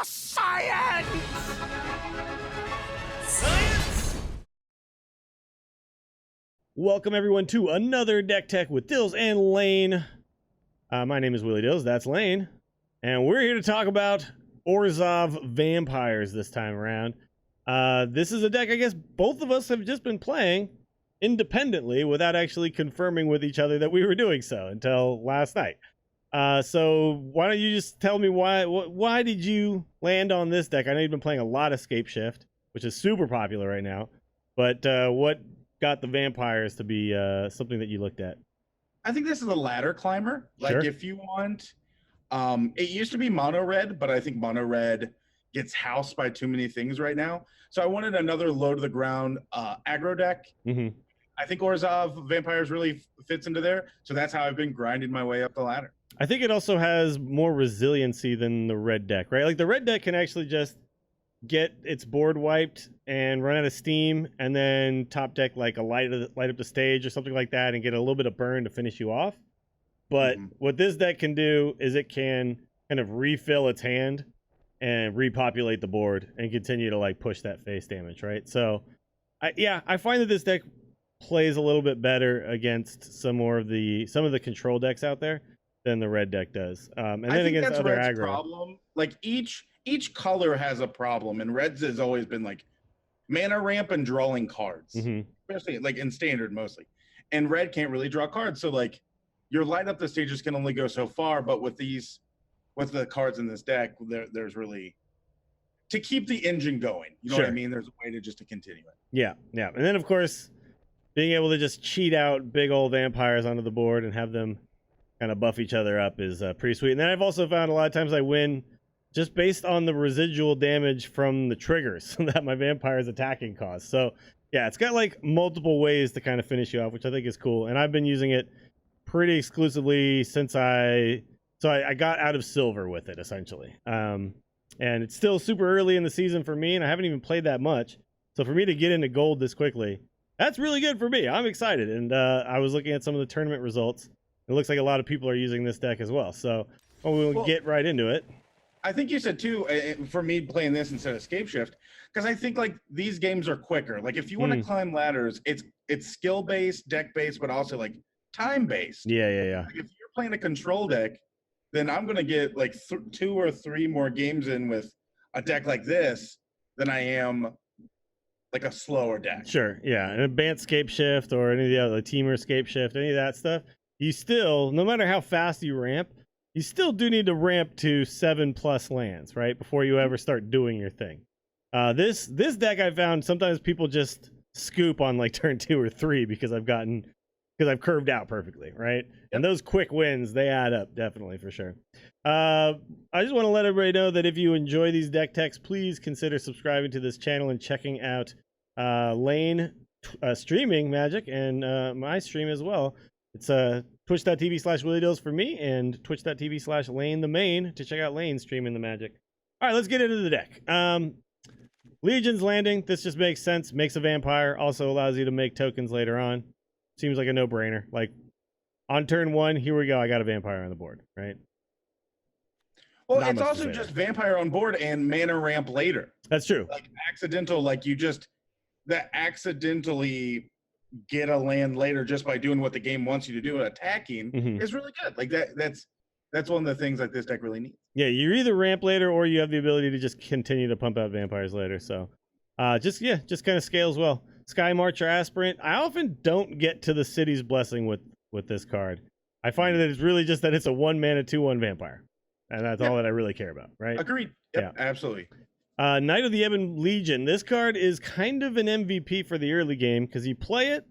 for science! Welcome everyone to another Deck Tech with Dills and Lane. My name is Willie Dills, that's Lane. And we're here to talk about Orzhov Vampires this time around. This is a deck I guess both of us have just been playing independently without actually confirming with each other that we were doing so until last night. So why don't you just tell me why did you land on this deck? I know you've been playing a lot of Scape Shift, which is super popular right now. But what got the Vampires to be something that you looked at? I think this is a ladder climber. Like, sure. If you want, it used to be mono red, but I think mono red gets housed by too many things right now. So I wanted another low to the ground aggro deck. Mm-hmm. I think Orzhov Vampires really fits into there. So that's how I've been grinding my way up the ladder. I think it also has more resiliency than the red deck, right? Like the red deck can actually just get its board wiped and run out of steam, and then top deck like a light up the stage or something like that, and get a little bit of burn to finish you off. But what this deck can do is it can kind of refill its hand and repopulate the board and continue to like push that face damage, right? So, I find that this deck plays a little bit better against some of the control decks out there than the red deck does. And then against that's other Red's aggro. problem. Like each color has a problem, and Red's has always been like mana ramp and drawing cards, especially like in standard mostly. And Red can't really draw cards, so like your light up the stages can only go so far. But with the cards in this deck, there's really to keep the engine going. You know what I mean? There's a way to continue it. Yeah, and then of course being able to just cheat out big old vampires onto the board and have them kind of buff each other up is pretty sweet. And then I've also found a lot of times I win just based on the residual damage from the triggers that my vampire's attacking cause. So yeah, it's got like multiple ways to kind of finish you off, which I think is cool. And I've been using it pretty exclusively since I got out of silver with it essentially. And it's still super early in the season for me, and I haven't even played that much. So for me to get into gold this quickly, that's really good for me. I'm excited. And I was looking at some of the tournament results. It looks like a lot of people are using this deck as well. So we'll get right into it. I think you said too, for me playing this instead of Scape Shift, because I think like these games are quicker. Like if you want to climb ladders, it's skill based, deck based, but also like time based. Yeah. Like if you're playing a control deck, then I'm gonna get like 2 or 3 more games in with a deck like this than I am like a slower deck. Sure, yeah. An advanced Scape Shift or any of the other Teamer Scape Shift, any of that stuff, you still, no matter how fast you ramp, you still do need to ramp to 7+ lands, right? Before you ever start doing your thing. This deck I found sometimes people just scoop on like turn 2 or 3 because I've curved out perfectly, right? Yep. And those quick wins, they add up definitely for sure. I just want to let everybody know that if you enjoy these deck techs, please consider subscribing to this channel and checking out Lane streaming magic and my stream as well. It's twitch.tv/WillieDills for me and twitch.tv/Lane the Main to check out Lane streaming the magic. All right, let's get into the deck. Legion's Landing. This just makes sense. Makes a vampire. Also allows you to make tokens later on. Seems like a no-brainer. Like on turn 1, here we go. I got a vampire on the board, right? Well, it's also just vampire on board and mana ramp later. That's true. Like accidental, like you just accidentally get a land later just by doing what the game wants you to do, attacking is really good. Like that's one of the things that this deck really needs. Yeah, you either ramp later or you have the ability to just continue to pump out vampires later. So just kind of scales well. Skymarcher Aspirant. I often don't get to the City's Blessing with this card. I find that it's really just that it's a 1 mana 2/1 vampire. And that's all that I really care about, right? Agreed. Yep, yeah, absolutely. Knight of the Ebon Legion. This card is kind of an MVP for the early game because you play it,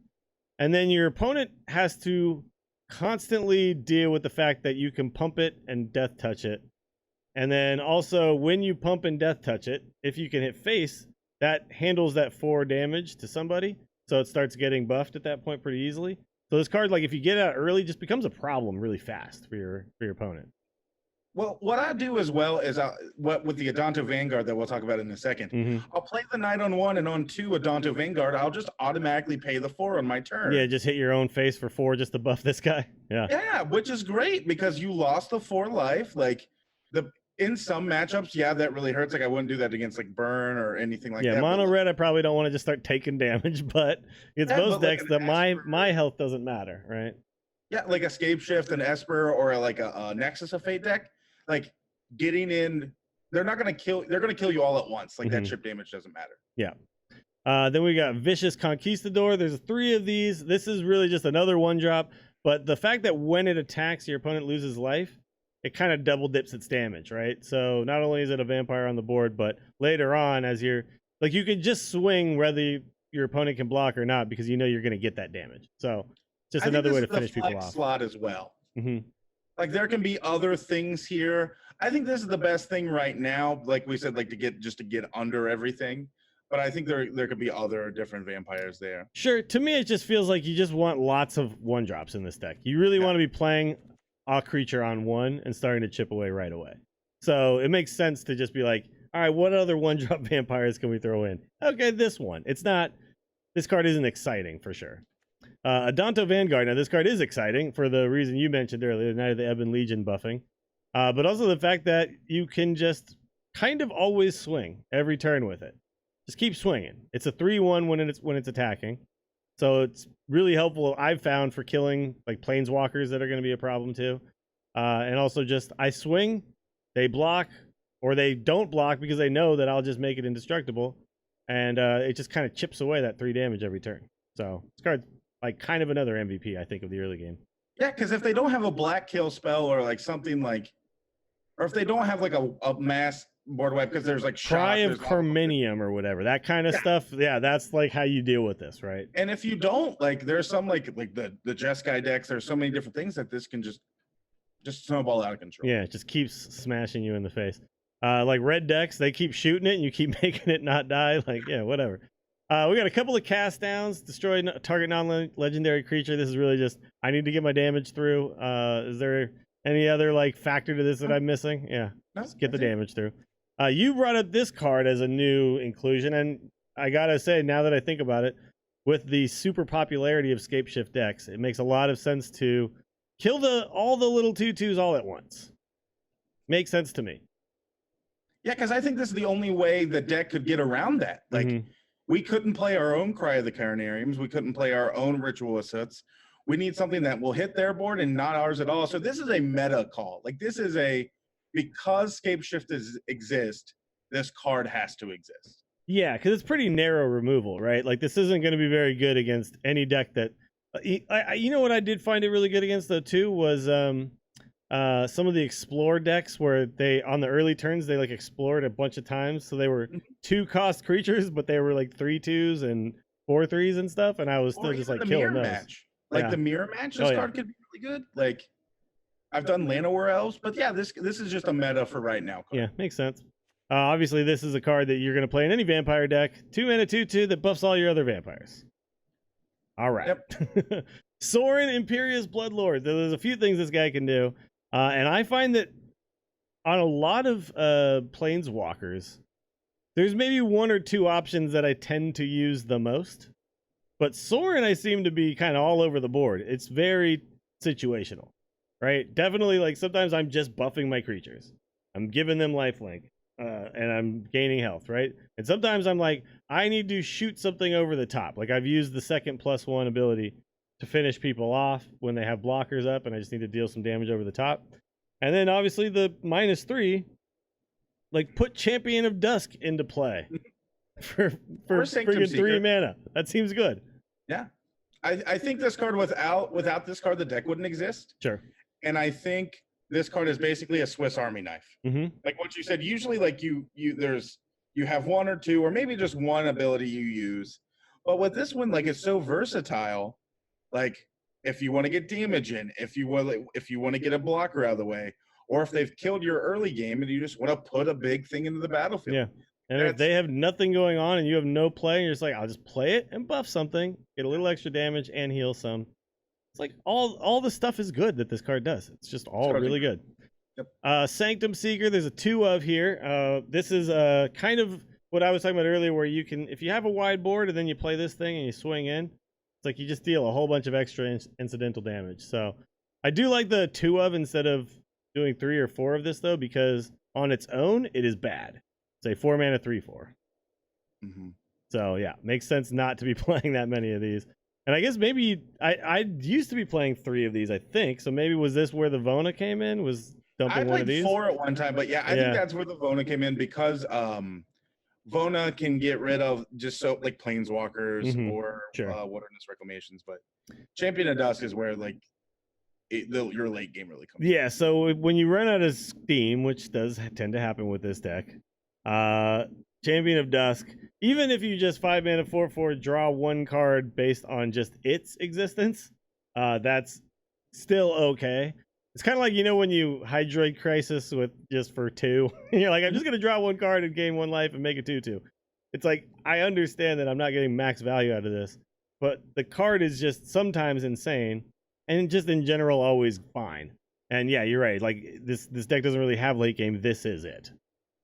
and then your opponent has to constantly deal with the fact that you can pump it and death touch it. And then also, when you pump and death touch it, if you can hit face, that handles that 4 damage to somebody. So it starts getting buffed at that point pretty easily. So this card, like if you get out early, just becomes a problem really fast for your opponent. Well, what I do as well is with the Adanto Vanguard that we'll talk about in a second, I'll play the Knight on 1 and on 2 Adanto Vanguard. I'll just automatically pay the 4 on my turn. Yeah, just hit your own face for 4 just to buff this guy. Yeah. Yeah, which is great because you lost the 4 life. Like in some matchups, yeah, that really hurts. Like I wouldn't do that against like burn or anything like that. Yeah, mono red, I probably don't want to just start taking damage, but against most decks, that my health doesn't matter, right? Yeah, like a Scape Shift, an Esper, or like a Nexus of Fate deck, like getting in, they're gonna kill you all at once. Like that chip damage doesn't matter. Yeah. Then we got Vicious Conquistador. There's 3 of these. This is really just another 1-drop, but the fact that when it attacks, your opponent loses life, it kind of double dips its damage, right? So not only is it a vampire on the board, but later on, as you're like, you can just swing whether your opponent can block or not because you know you're going to get that damage. So just another way to finish people off. Slot as well. Like there can be other things here. I think this is the best thing right now. Like we said, like to get under everything. But I think there could be other different vampires there. Sure. To me, it just feels like you just want lots of 1-drops in this deck. You really want to be playing a creature on 1 and starting to chip away right away. So it makes sense to just be like, all right, what other 1-drop vampires can we throw in? Okay, this one. This card isn't exciting for sure. Adanto Vanguard. Now, this card is exciting for the reason you mentioned earlier, the Night of the Ebon Legion buffing. But also the fact that you can just kind of always swing every turn with it. Just keep swinging. It's a 3/1 when it's attacking. So it's really helpful, I've found, for killing like planeswalkers that are going to be a problem too. And also just I swing, they block, or they don't block because they know that I'll just make it indestructible. And it just kind of chips away that 3 damage every turn. So this card's like kind of another MVP, I think, of the early game. Yeah, because if they don't have a black kill spell or like something like, or if they don't have like a mass board wipe because there's like Cry of Carminium or whatever, that kind of stuff. Yeah, that's like how you deal with this, right? And if you don't, like there's some like the Jeskai decks, there's so many different things that this can just snowball out of control. Yeah, it just keeps smashing you in the face. Like red decks, they keep shooting it and you keep making it not die. Like, yeah, whatever. We got a couple of cast downs. Destroy target non-legendary creature. This is really just, I need to get my damage through. Is there any other like factor to this that I'm missing? Yeah, just get the damage through. You brought up this card as a new inclusion, and I gotta say, now that I think about it, with the super popularity of Scape Shift decks, it makes a lot of sense to kill all the little 2/2s all at once. Makes sense to me. Yeah, because I think this is the only way the deck could get around that. Like, we couldn't play our own Cry of the Carnariums. We couldn't play our own Ritual Assets. We need something that will hit their board and not ours at all. So this is a meta call. Like, this is because Scape Shift exists, this card has to exist. Yeah, because it's pretty narrow removal, right? Like, this isn't going to be very good against any deck that... you know what I did find it really good against, though, too, was some of the Explore decks where they, on the early turns, they, like, explored a bunch of times. So they were 2-cost creatures, but they were, like, 3/2s and 4/3s and stuff, and I was still just, like, killing those. Match. Like, the Mirror Match, this card could be really good. Like... I've done Llanowar Elves, but yeah, this is just a meta for right now. Yeah, makes sense. Obviously, this is a card that you're going to play in any vampire deck. 2-mana 2/2 that buffs all your other vampires. All right. Yep. Sorin, Imperious, Bloodlord. There's a few things this guy can do. And I find that on a lot of planeswalkers, there's maybe 1 or 2 options that I tend to use the most. But Sorin, I seem to be kind of all over the board. It's very situational. Right? Definitely, like, sometimes I'm just buffing my creatures. I'm giving them lifelink, and I'm gaining health, right? And sometimes I'm like, I need to shoot something over the top. Like, I've used the second +1 ability to finish people off when they have blockers up, and I just need to deal some damage over the top. And then, obviously, the -3, like, put Champion of Dusk into play for freaking 3 mana. That seems good. Yeah. I think this card, without this card, the deck wouldn't exist. Sure. And I think this card is basically a Swiss Army knife. Like what you said, usually like you have 1 or 2, or maybe just 1 ability you use. But with this one, like, it's so versatile. Like, if you want to get damage in, if you want to get a blocker out of the way, or if they've killed your early game and you just want to put a big thing into the battlefield. Yeah. And if they have nothing going on and you have no play, you're just like, I'll just play it and buff something, get a little extra damage and heal some. It's like all the stuff is good that this card does. It's just all really good. Yep. Sanctum Seeker, there's a 2 of here. This is kind of what I was talking about earlier, where you can, if you have a wide board and then you play this thing and you swing in, it's like you just deal a whole bunch of extra incidental damage. So I do like the 2 of instead of doing 3 or 4 of this, though, because on its own, it is bad. It's a 4 mana 3/4. Mm-hmm. So yeah, makes sense not to be playing that many of these. And I guess maybe I used to be playing 3 of these, I think. So maybe was this where the Vona came in? Was dumping one of these? I played 4 at one time, but yeah, I think that's where the Vona came in because Vona can get rid of just so like planeswalkers or wilderness reclamations, but Champion of Dusk is where like your late game really comes. Yeah, so when you run out of steam, which does tend to happen with this deck, Champion of Dusk, even if you just 5 mana 4/4 draw 1 card based on just its existence, that's still okay. It's kind of like, you know, when you Hydroid Crisis with just for 2, you're like, I'm just going to draw 1 card and gain 1 life and make it 2/2. It's like, I understand that I'm not getting max value out of this, but the card is just sometimes insane and just in general always fine. And yeah, you're right. Like this deck doesn't really have late game. This is it.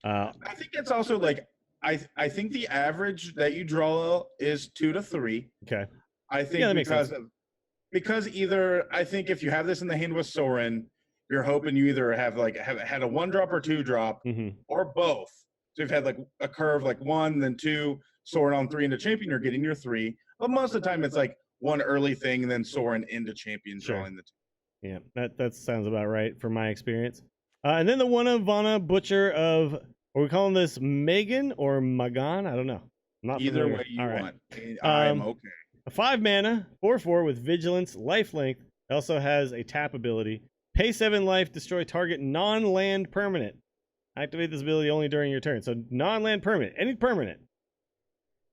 I think it's also like, I think the average that you draw is 2 to 3. Okay. I think because either I think if you have this in the hand with Sorin, you're hoping you either have had a 1-drop or 2-drop or both. So you've had like a curve like 1, then 2, Sorin on 3 into Champion, you're getting your 3. But most of the time it's like 1 early thing and then Sorin into Champion drawing the 2. Yeah, that sounds about right from my experience. And then the one of Vona, Butcher of, are we calling this Magan or Magan? I don't know. I'm not Either familiar. way you want. Right. I'm okay. A 5 mana, 4/4 with Vigilance, Lifelink. It also has a tap ability. Pay 7 life, destroy target non-land permanent. Activate this ability only during your turn. So non-land permanent, any permanent.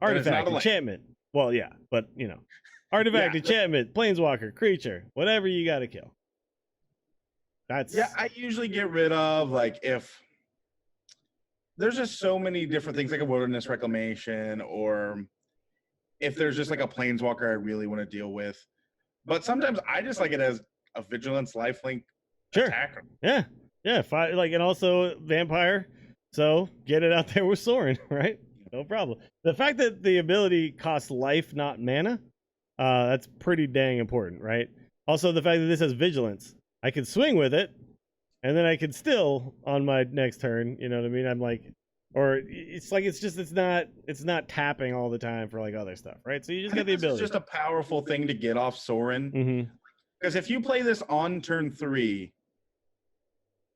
Artifact, enchantment. Well, yeah, but you know. Artifact, enchantment, planeswalker, creature, whatever you gotta kill. That's I usually get rid of like if there's just so many different things like a wilderness reclamation or if there's just like a planeswalker I really want to deal with. But sometimes I just like it as a vigilance lifelink attacker. Yeah. 5 like, and also vampire. So get it out there with Sorin, right? No problem. The fact that the ability costs life, not mana, that's pretty dang important, right? Also the fact that this has vigilance. I can swing with it, and then I can still on my next turn, you know what I mean? I'm like, or it's like it's not tapping all the time for like other stuff, right? So you just get the ability. It's just a powerful thing to get off Sorin. Because if you play this on turn 3,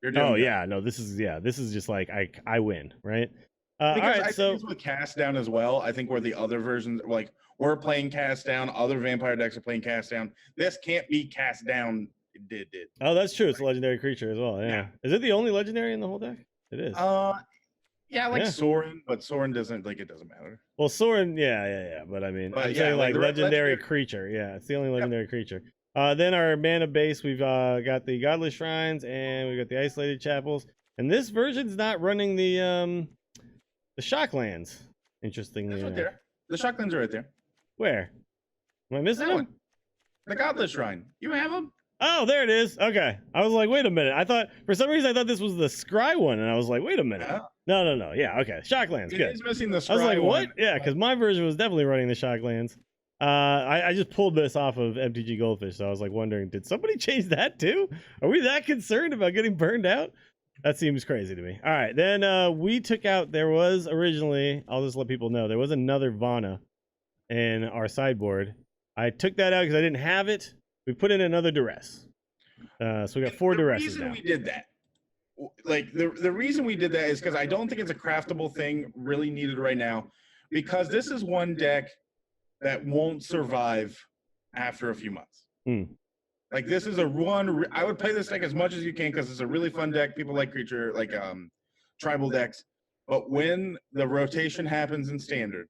you're doing this is just like I win, right? Because I think it's with Cast Down as well. I think where the other versions, like we're playing Cast Down, other vampire decks are playing Cast Down. This can't be Cast Down. It did. Oh, that's true. It's a legendary creature as well. Yeah. Is it the only legendary in the whole deck? It is. Sorin, but Sorin doesn't it doesn't matter. Well, Sorin, yeah. But I mean, I'm saying like legendary creature. Yeah, it's the only legendary creature. Then our mana base, we've got the Godless Shrines and we've got the Isolated Chapels. And this version's not running the Shocklands. Interestingly, right there. The Shocklands are right there. Where? Am I missing them? The Godless Shrine. You have them? Oh, there it is. Okay. I was like, wait a minute. For some reason, I thought this was the Scry one, and I was like, wait a minute. No. Yeah, okay. Shocklands, good. It is missing the Scry I was like, what? one. Yeah, because my version was definitely running the Shocklands. I just pulled this off of MTG Goldfish, so I was like wondering, did somebody change that too? Are we that concerned about getting burned out? That seems crazy to me. All right, then we took out, there was originally, I'll just let people know, there was another Vona in our sideboard. I took that out because I didn't have it. We put in another Duress. So we got 4 Duresses now. The reason we did that, like the reason we did that is because I don't think it's a craftable thing really needed right now, because this is one deck that won't survive after a few months. Like this is I would play this deck as much as you can because it's a really fun deck. People like creature, like tribal decks. But when the rotation happens in standard,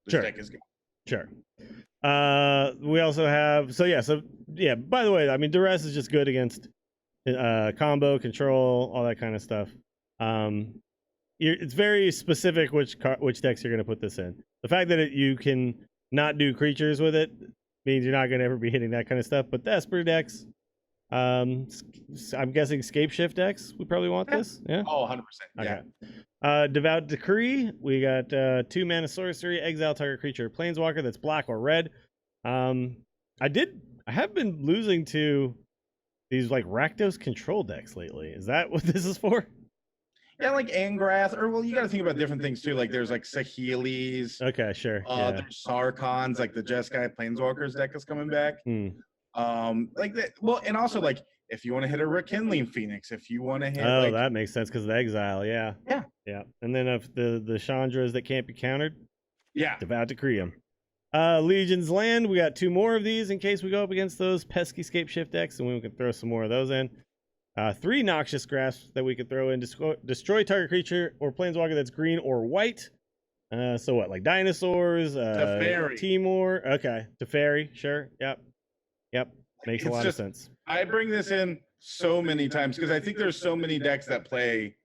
this deck is gone. Sure. We also have by the way, I mean Duress is just good against combo, control, all that kind of stuff. It's very specific which decks you're going to put this in. The fact that you can not do creatures with it means you're not going to ever be hitting that kind of stuff. But the Esper decks, I'm guessing Scape Shift decks, we probably want this. Yeah. Oh, 100%. Yeah. Okay. Devout Decree. We got 2 mana sorcery, exile target creature, planeswalker that's black or red. I have been losing to these like Rakdos control decks lately. Is that what this is for? Yeah, like Angrath, or well, you got to think about different things too. Like there's like Saheeli's, Okay, sure. Yeah. there's Sarkons, like the Jeskai Planeswalkers deck is coming back. Hmm. Like that. Well, and also like if you want to hit a Rekindling Phoenix, if you want to hit, Oh, like, that makes sense because of the exile. Yeah. Yeah. Yeah. And then if the Chandras that can't be countered, yeah, Devout Decree 'em. Legion's Land. We got 2 more of these in case we go up against those pesky Scape Shift decks, and we can throw some more of those in. 3 Noxious Grasps that we could throw in. Destroy target creature or planeswalker that's green or white. So what, like dinosaurs? Teferi. Timor. Okay. Teferi. Sure. Yep. Makes a lot of sense. I bring this in so many times because I think there's so many decks that play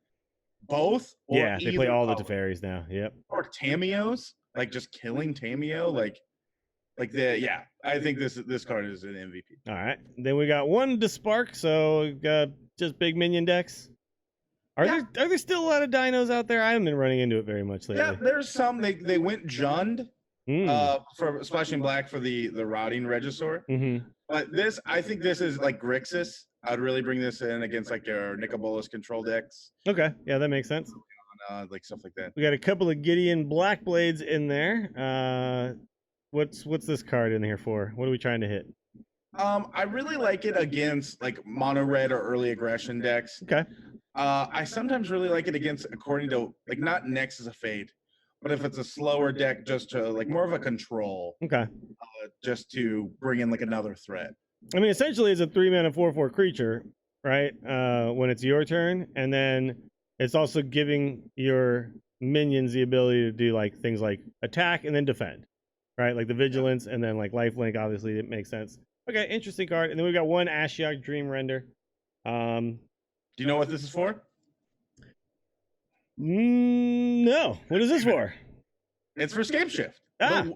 both. Or Yeah, they play all the color. Teferis now. Yep. Or Tamios, like just killing Tamio, like yeah. I think this card is an MVP. All right. Then we got 1 Despark, so just big minion decks. Are there still a lot of dinos out there? I haven't been running into it very much lately. Yeah, there's some. They went Jund for Splashing Black for the Rotting Regisaur. Mm-hmm. But I think this is like Grixis. I'd really bring this in against like your Nicobolas control decks. Okay, yeah, that makes sense. Like stuff like that. We got a couple of Gideon Blackblades in there. What's this card in here for? What are we trying to hit? I really like it against like mono red or early aggression decks. Okay. I sometimes really like it against, according to like not Nexus of Fate, but if it's a slower deck, just to like more of a control. Okay. Just to bring in like another threat. I mean, essentially, it's a 3-mana 4/4 creature, right? When it's your turn, and then it's also giving your minions the ability to do like things like attack and then defend, right? Like the vigilance and then like lifelink. Obviously, it makes sense. Okay, interesting card. And then we got 1 Ashiok Dream Render. Do you know what this is for? No. What is this for? It's for Scape Shift. Ah.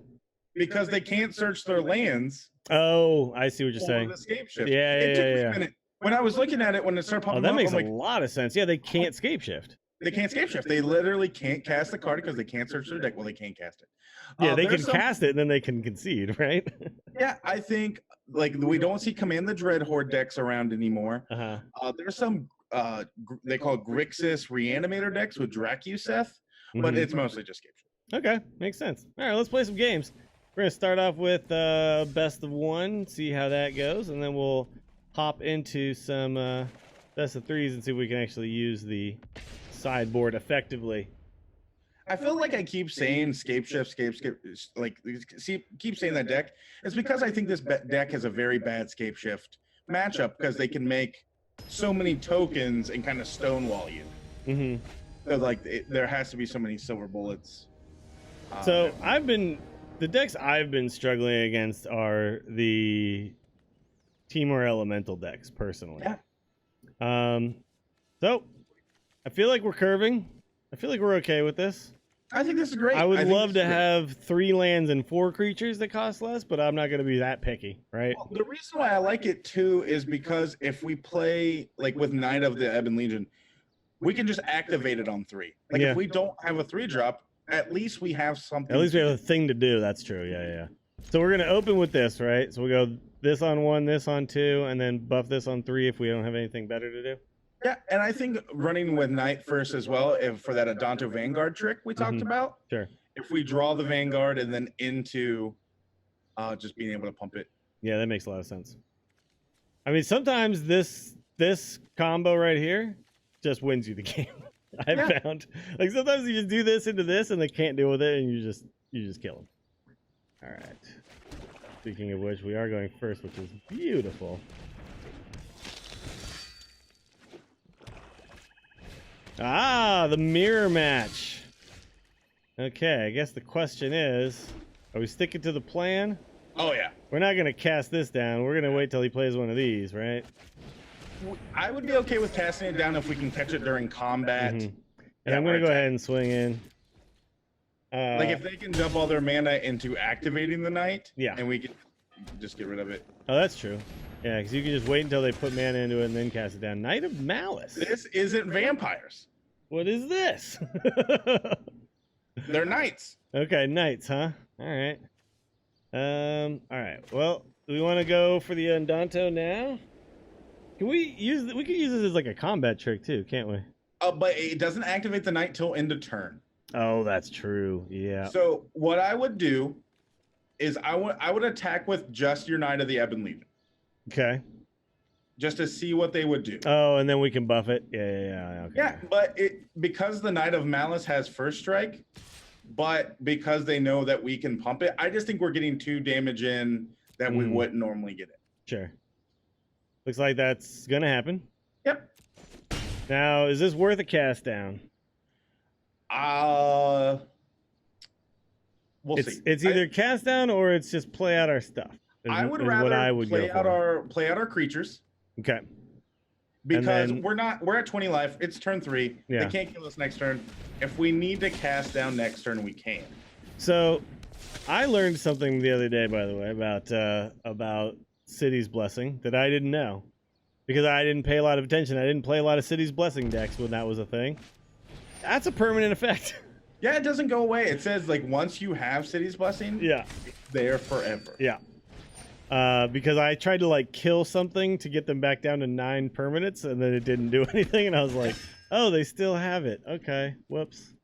Because they can't search their lands. Oh, I see what you're saying. The Scape Shift. Yeah, it took me yeah. a minute. When I was looking at it, when it started popping that up, makes I'm like, a lot of sense. Yeah, they can't Scape Shift. They can't Scape Shift. They literally can't cast the card because they can't search their deck. Well, they can't cast it. Yeah, they can cast it and then they can concede, right? Yeah, I think like we don't see Command the Dread Horde decks around anymore. There's some they call it Grixis Reanimator decks with Dracuseth, but it's mostly just Scape Shift. Okay, makes sense. All right, let's play some games. We're going to start off with best of 1, see how that goes, and then we'll hop into some best of 3s and see if we can actually use the sideboard effectively. I feel like I keep saying Scape Shift, like keep saying that deck. It's because I think this deck has a very bad Scape Shift matchup because they can make so many tokens and kind of stonewall you. Mm-hmm. So like there has to be so many silver bullets. So the decks I've been struggling against are the Timor Elemental decks, personally. Yeah. So I feel like we're curving. I feel like we're okay with this. I think this is great. I would love to have 3 lands and 4 creatures that cost less, but I'm not going to be that picky, right? Well, the reason why I like it too is because if we play like with Knight of the Ebon Legion, we can just activate it on 3. Like if we don't have a 3-drop, at least we have something. At least we have a thing to do. That's true. Yeah. So we're going to open with this, right? So we go this on 1, this on 2, and then buff this on 3 if we don't have anything better to do. Yeah, and I think running with Knight first as well, for that Adanto Vanguard trick we talked about. Sure. If we draw the Vanguard and then into just being able to pump it. Yeah, that makes a lot of sense. I mean, sometimes this combo right here just wins you the game. I've found. Like sometimes you just do this into this and they can't deal with it and you just kill them. All right. Speaking of which, we are going first, which is beautiful. Ah, the mirror match. Okay, I guess the question is, are we sticking to the plan? Oh, yeah. We're not going to cast this down. We're going to wait till he plays one of these, right? I would be okay with casting it down if we can catch it during combat. And I'm going to go ahead and swing in. Like if they can dump all their mana into activating the Knight, and we can just get rid of it. Oh, that's true. Yeah, because you can just wait until they put mana into it and then cast it down. Knight of Malice. This isn't vampires. What is this? They're knights. Okay, knights, huh? All right. All right. Well, do we want to go for the Adanto now? Can we use? We could use this as like a combat trick too, can't we? But it doesn't activate the Knight till end of turn. Oh, that's true. Yeah. So what I would do is I would attack with just your Knight of the Ebon Legion. Okay. Just to see what they would do. Oh, and then we can buff it. Yeah. Okay. Yeah, but because the Knight of Malice has first strike, but because they know that we can pump it, I just think we're getting 2 damage in that we wouldn't normally get it. Sure. Looks like that's gonna happen. Yep. Now, is this worth a cast down? We'll see. It's either cast down or it's just play out our stuff. I would rather play out our creatures. Okay. Because we're at 20 life. It's turn 3. Yeah. They can't kill us next turn. If we need to cast down next turn, we can. So, I learned something the other day, by the way, about City's Blessing that I didn't know, because I didn't pay a lot of attention. I didn't play a lot of City's Blessing decks when that was a thing. That's a permanent effect. Yeah, it doesn't go away. It says like once you have City's Blessing, yeah, it's there forever. Yeah. Because I tried to like kill something to get them back down to 9 permanents, and then it didn't do anything, and I was like, oh, they still have it. Okay, whoops.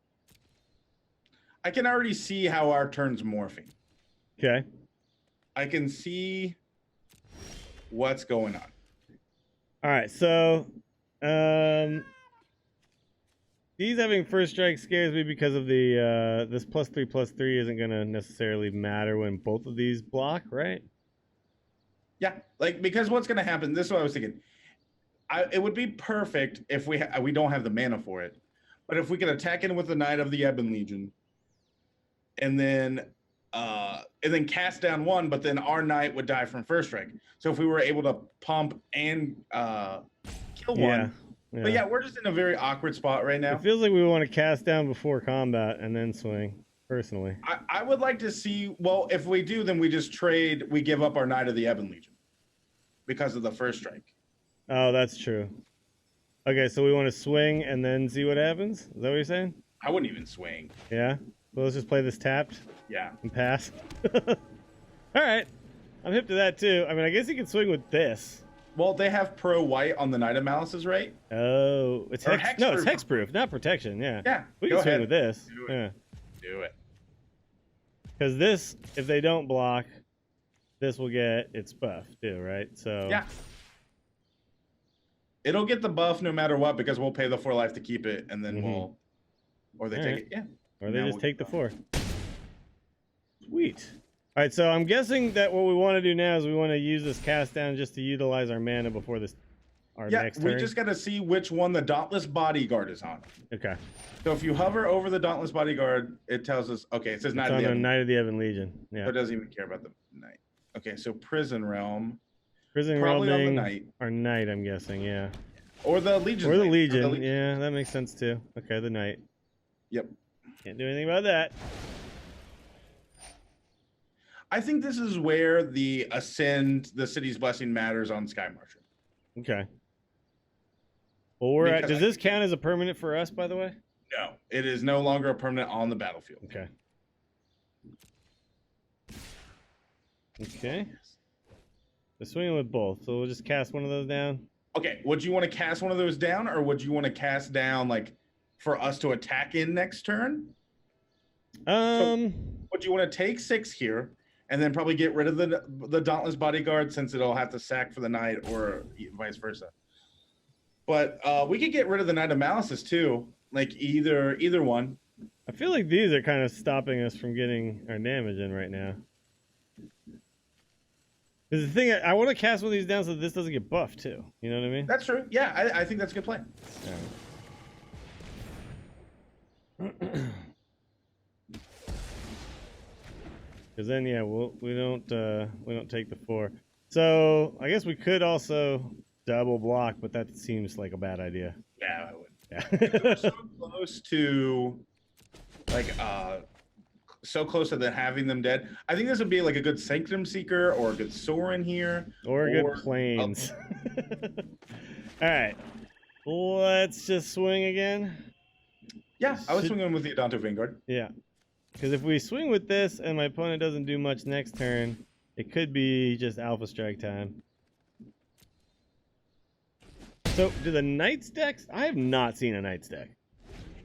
I can already see how our turn's morphing. Okay. I can see what's going on. All right, so these having first strike scares me because of the this +3/+3 isn't gonna necessarily matter when both of these block, right? Yeah, like because what's gonna happen? This is what I was thinking. It would be perfect if we don't have the mana for it, but if we could attack in with the Knight of the Ebon Legion, and then cast down 1, but then our Knight would die from first strike. So if we were able to pump and kill 1. Yeah. But yeah, we're just in a very awkward spot right now. It feels like we want to cast down before combat and then swing, personally. I would like to see, well, if we do, then we just trade, we give up our Knight of the Ebon Legion because of the first strike. Oh, that's true. Okay, so we want to swing and then see what happens? Is that what you're saying? I wouldn't even swing. Yeah? Well, let's just play this tapped. Yeah. And pass. All right. I'm hip to that, too. I mean, I guess you can swing with this. Well, they have pro white on the Knight of Malices, right? Oh, it's hex. No, it's hexproof, not protection. Yeah. Yeah. We can swing with this. Do it. Yeah. Do it. Because this, if they don't block, this will get its buff too, right? So. Yeah. It'll get the buff no matter what because we'll pay the 4 life to keep it, and then we'll, or they take it. Yeah. Or they just take the 4. Sweet. All right, so I'm guessing that what we want to do now is we want to use this cast down just to utilize our mana before this next turn. We just got to see which one the Dauntless Bodyguard is on. Okay. So if you hover over the Dauntless Bodyguard, it tells us, okay, it says Knight of the Ebon. Knight of the Ebon Legion. Yeah. So it doesn't even care about the Knight. Okay, so Prison Realm. Prison Realm being on the Knight. Our Knight, I'm guessing, yeah. Or the Legion. Or the Legion. Yeah, that makes sense too. Okay, the Knight. Yep. Can't do anything about that. I think this is where the Ascend, the City's Blessing matters on Skymarcher. Okay. Well, does this count as a permanent for us, by the way? No, it is no longer a permanent on the battlefield. Okay. Okay. We're swinging with both, so we'll just cast one of those down. Okay, would you want to cast one of those down, or would you want to cast down, like, for us to attack in next turn? So, would you want to take 6 here, and then probably get rid of the Dauntless Bodyguard since it'll have to sack for the Knight, or vice versa? But we could get rid of the Knight of Malices too, like either one. I feel like these are kind of stopping us from getting our damage in right now. Because the thing, I want to cast one of these down so this doesn't get buffed too. You know what I mean? That's true. Yeah, I think that's a good play. Because then, yeah, we don't take the 4. So I guess we could also double block, but that seems like a bad idea. Yeah, I would. Yeah. We're so close to, like, so close to having them dead. I think this would be like a good Sanctum Seeker or a good Sorin here. Or a good Plains. All right. Let's just swing again. Yeah, I was swinging with the Adanto Vanguard. Yeah. Because if we swing with this and my opponent doesn't do much next turn, it could be just Alpha Strike time. So, do the Knights decks? I have not seen a Knights deck.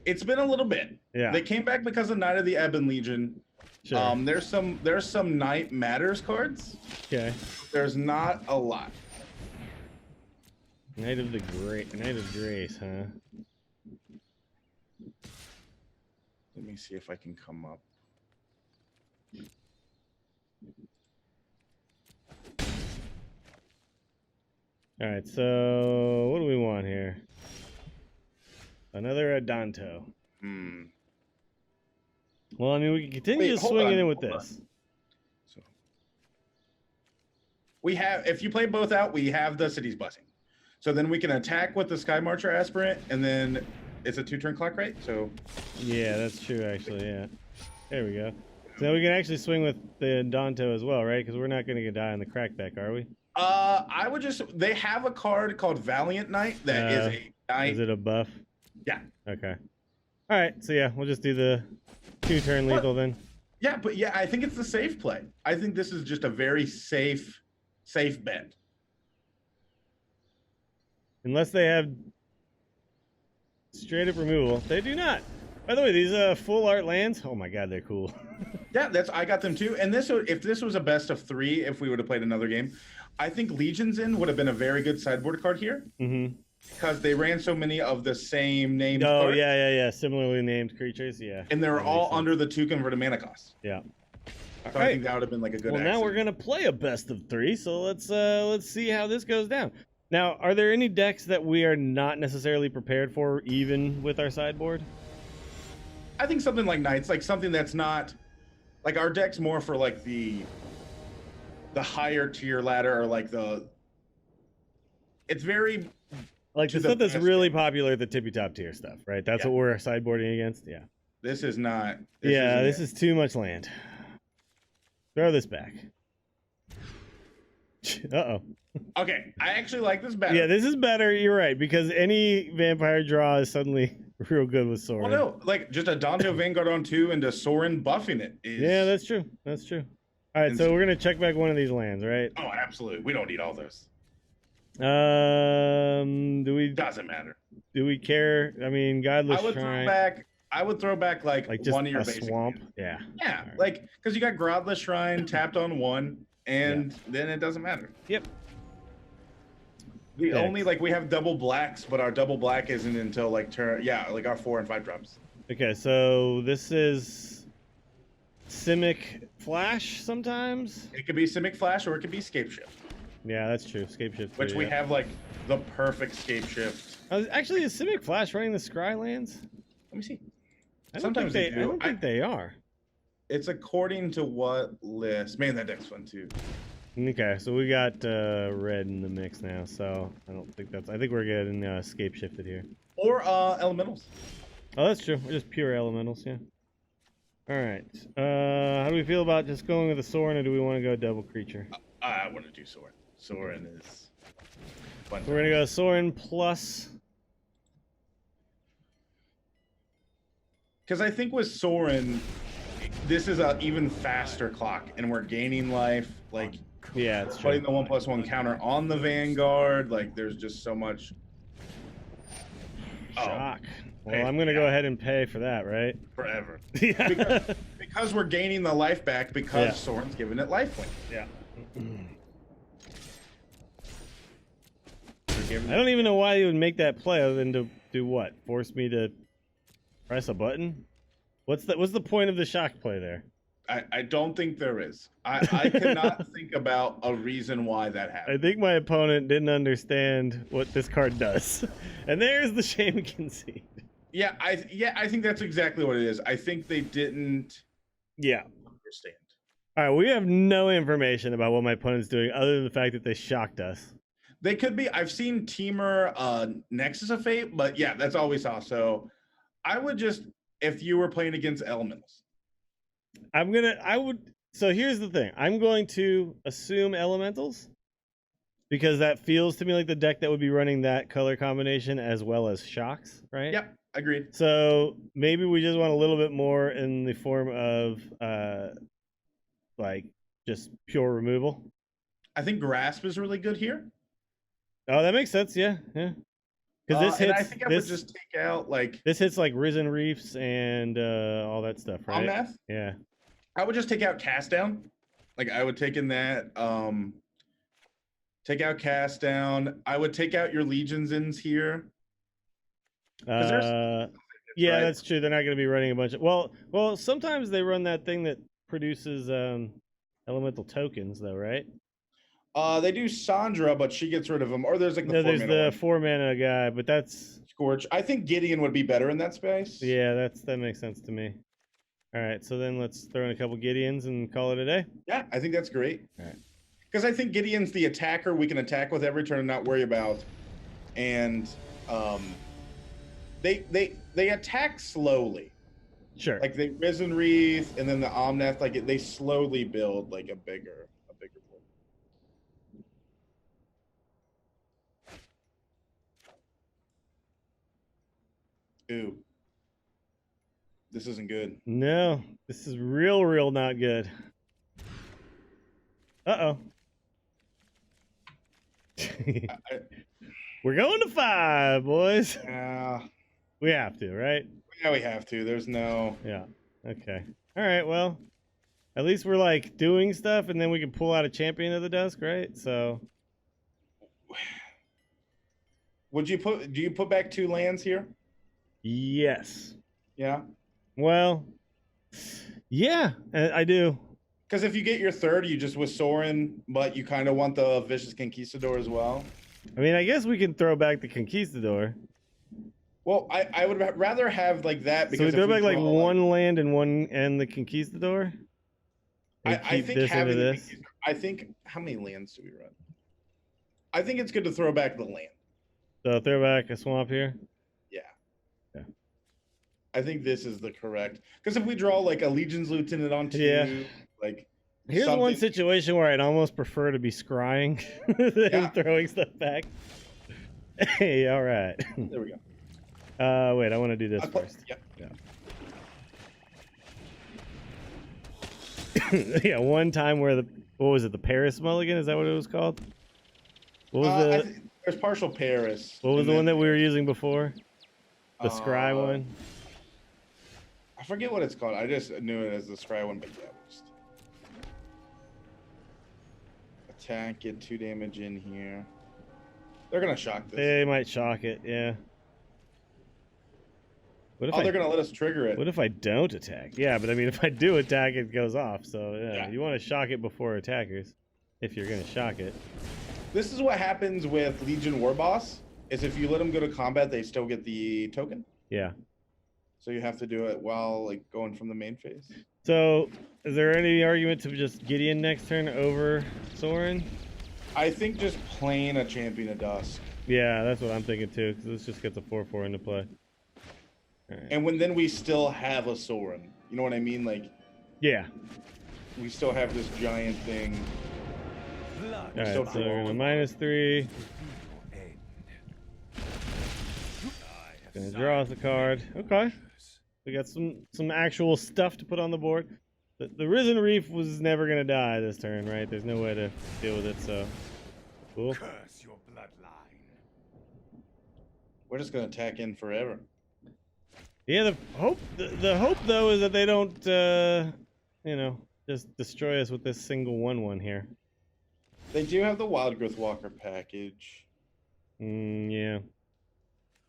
It's been a little bit. Yeah. They came back because of Knight of the Ebon Legion. Sure. There's some Knight Matters cards. Okay. There's not a lot. Knight of Grace, huh? Let me see if I can come up. All right, so what do we want here? Another Adanto. Well, I mean, we can continue swinging in with this. So we have, if you play both out, we have the City's Blessing. So then we can attack with the Skymarcher Aspirant, and then it's a 2-turn clock, right? So yeah, that's true, actually. Yeah, there we go. So we can actually swing with the Adanto as well, right? Because we're not going to die on the crackback, are we? I would just, they have a card called Valiant Knight that is a knight. Is it a buff? Yeah. Okay. All right, so yeah, we'll just do the 2-turn lethal then. Yeah, but yeah, I think it's the safe play. I think this is just a very safe bet. Unless they have straight up removal. They do not. By the way, these full art lands, oh my god, they're cool. Yeah, I got them too. And if this was a best of 3, if we would have played another game, I think Legion's In would have been a very good sideboard card here. Because they ran so many of the same named cards. Yeah. Similarly named creatures, yeah. And they were all under the 2 converted mana cost. Yeah. So I think that would have been like a good now we're gonna play a best of 3, so let's see how this goes down. Now, are there any decks that we are not necessarily prepared for, even with our sideboard? I think something like Knights, like something that's not like our deck's more for like the higher tier ladder, or like it's very like the stuff that's really popular, the tippy top tier stuff, right? That's what we're sideboarding against. Yeah. This is not. This is too much land. Throw this back. Uh-oh. Okay, I actually like this better. Yeah, this is better. You're right, because any vampire draw is suddenly real good with Sorin. Well, no, like just Adanto Vanguard on 2 into Sorin buffing it is. Yeah, that's true. That's true. All right, so we're gonna check back one of these lands, right? Oh, absolutely. We don't need all those. Do we? Doesn't matter. Do we care? I mean, Godless Shrine. I would throw back like just one of your a basic swamp. units. Yeah. Yeah, like because you got Godless Shrine tapped on 1, and then it doesn't matter. Yep. The only we have double blacks, but our double black isn't until like like our 4 and 5 drops. Okay, so this is Simic Flash sometimes. It could be Simic Flash or it could be Scape Shift. Yeah, that's true. Scape Shift. Which we have like the perfect Scape Shift. Actually, is Simic Flash running the Scry lands? Let me see. Sometimes they do. I don't think they are. It's according to what list. Man, that deck's fun too. Okay, so we got red in the mix now, so I don't think that's. I think we're getting Scape Shifted here. Or elementals. Oh, that's true. We're just pure elementals, yeah. All right. How do we feel about just going with the Sorin, or do we want to go double creature? I want to do Sorin. Sorin is fun. So we're gonna go Sorin plus. Because I think with Sorin, this is an even faster clock, and we're gaining life. Like, yeah, it's true. Putting the 1+1 counter on the Vanguard. Like, there's just so much. Shock. Well, I'm gonna go ahead and pay for that, right? Forever. Yeah. Because we're gaining the life back because Sorin's giving it lifelink. Yeah. I don't even know why you would make that play other than to do what? Force me to press a button? What's the point of the shock play there? I don't think there is. I cannot think about a reason why that happened. I think my opponent didn't understand what this card does. And there's the shame concede. Yeah, I think that's exactly what it is. I think they didn't understand. All right, we have no information about what my opponent's doing other than the fact that they shocked us. They could be. I've seen Teamer Nexus of Fate, but yeah, that's all we saw. So I would just, if you were playing against elementals. So here's the thing. I'm going to assume elementals because that feels to me like the deck that would be running that color combination as well as shocks, right? Yep, agreed. So maybe we just want a little bit more in the form of like just pure removal. I think Grasp is really good here. Oh, that makes sense. Yeah. Because this hits. And I think I would just take out like this hits like Risen Reefs and all that stuff, right? Omnath. Yeah. I would just take out Cast Down. Like I would take in that. Take out Cast Down. I would take out your Legions ins here. Yeah, right? that's true. They're not going to be running a bunch of. Well, sometimes they run that thing that produces elemental tokens, though, right? They do Sandra, but she gets rid of them. Or there's like there's the 4-mana guy, but that's Scorch. I think Gideon would be better in that space. Yeah, that makes sense to me. All right, so then let's throw in a couple Gideons and call it a day. Yeah, I think that's great. All right. Because I think Gideon's the attacker we can attack with every turn and not worry about. And they attack slowly. Sure. Like they Risen Wreath and then the Omnath, like they slowly build like a bigger board. Ooh. This isn't good. No, this is real not good. Uh-oh. We're going to 5, boys. Yeah. We have to, right? Yeah, we have to. There's no... Yeah. Okay. All right, well, at least we're, like, doing stuff, and then we can pull out a Champion of the Dusk, right? So... Do you put back 2 lands here? Yes. Yeah? Well, yeah, I do. Because if you get your 3rd, you just with Sorin, but you kind of want the Vicious Conquistador as well. I mean, I guess we can throw back the Conquistador. Well, I would rather have like that because so we throw back like 1 land and the Conquistador. I think having this. I think how many lands do we run? I think it's good to throw back the land. So throw back a swamp here. Yeah. Yeah. I think this is the correct because if we draw like a Legion's Lieutenant on 2, like. Here's one situation where I'd almost prefer to be scrying than throwing stuff back. Hey, all right. There we go. Wait, I want to do this first. Yep. Yeah. Yeah, one time where what was it, the Paris Mulligan? Is that what it was called? What was there's partial Paris. What was the one that we were using before? The scry one? I forget what it's called. I just knew it as the scry one, but yeah. Attack, get 2 damage in here. They're gonna shock this. They might shock it, yeah. What if they're gonna let us trigger it. What if I don't attack? Yeah, but I mean, if I do attack, it goes off. So yeah. You want to shock it before attackers, if you're gonna shock it. This is what happens with Legion War Boss. Is if you let them go to combat, they still get the token. Yeah. So you have to do it while like going from the main phase. So, is there any argument to just Gideon next turn over Sorin? I think just playing a Champion of Dusk. Yeah, that's what I'm thinking too, because this just gets a 4/4 into play. Right. And then we still have a Sorin. You know what I mean? Like, yeah, we still have this giant thing. All right, so we're gonna -3. Gonna draw us a card. Okay. We got some actual stuff to put on the board. The Risen Reef was never gonna die this turn, right? There's no way to deal with it, so cool. Curse your bloodline. We're just gonna attack in forever. Yeah, the hope though is that they don't just destroy us with this single 1/1 here. They do have the Wild Growth Walker package. Yeah.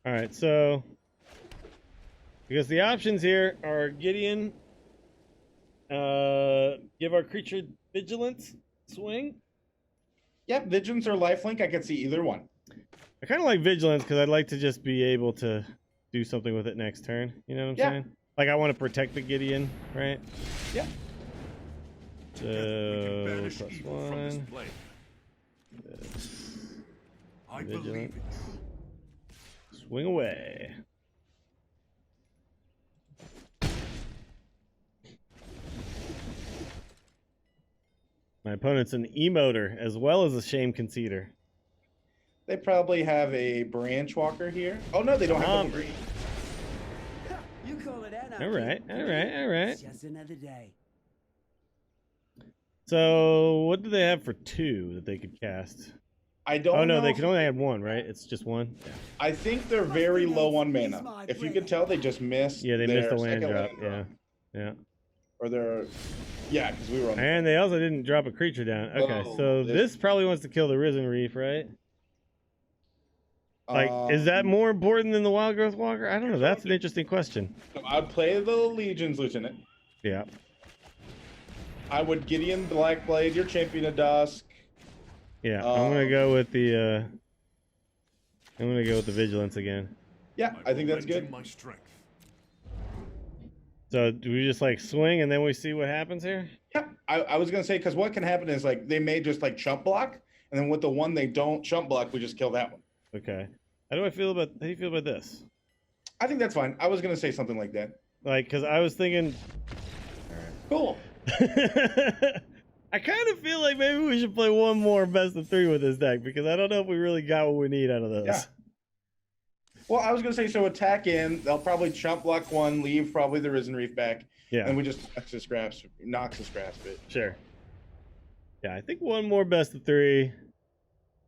All right, so because the options here are Gideon, give our creature Vigilance, swing. Yep, Vigilance or Lifelink, I could see either one. I kind of like Vigilance because I'd like to just be able to do something with it next turn. You know what I'm saying? Like I want to protect the Gideon, right? Yeah. So +1. I believe it. Swing away. My opponent's an emoter as well as a shame conceder. They probably have a branch walker here. Oh no, they don't have the green. You call it anarchy. All right. It's just another day. So what do they have for 2 that they could cast? I don't Oh no, know they if- can only add one, right? It's just one. I think they're very low on mana. If you could tell, they just missed. Yeah, they missed the their land second drop. land Yeah, yeah. Or their, yeah, because we were on. And they also didn't drop a creature down. Okay, Oh, so this- this probably wants to kill the Risen Reef, right? Like, is that Um, more important than the Wild Growth Walker? I don't know. That's an interesting question. So I'd play the Legion's Lieutenant. Yeah. I would Gideon Blackblade, your Champion of Dusk. Yeah, I'm gonna go with the. I'm gonna go with the Vigilance again. Yeah, I think that's good. My strength. So do we just like swing and then we see what happens here? Yeah, I was gonna say because what can happen is like they may just like chump block, and then with the one they don't chump block, we just kill that one. Okay. How do you feel about this? I think that's fine. I was gonna say something like that. Like, because I was thinking. Cool. I kind of feel like maybe we should play one more best of 3 with this deck because I don't know if we really got what we need out of those. Yeah. Well, I was gonna say so attack in. They'll probably chump block one, leave probably the Risen Reef back, Yeah. and we just Noxious Grasp it. Sure. Yeah, I think one more best of 3.